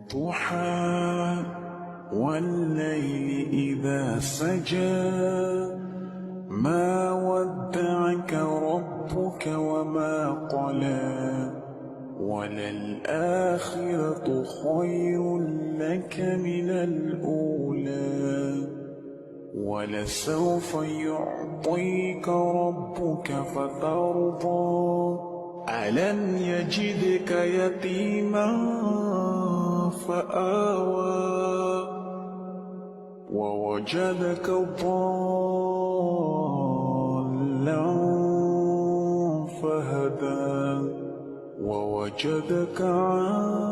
والضحى والليل إذا سجى ما ودعك ربك وما قلى وللآخرة خير لك من الأولى ولسوف يعطيك ربك فترضى ألم يجدك يتيما فآوى ووجدك ضالا فهدى ووجدك عائلا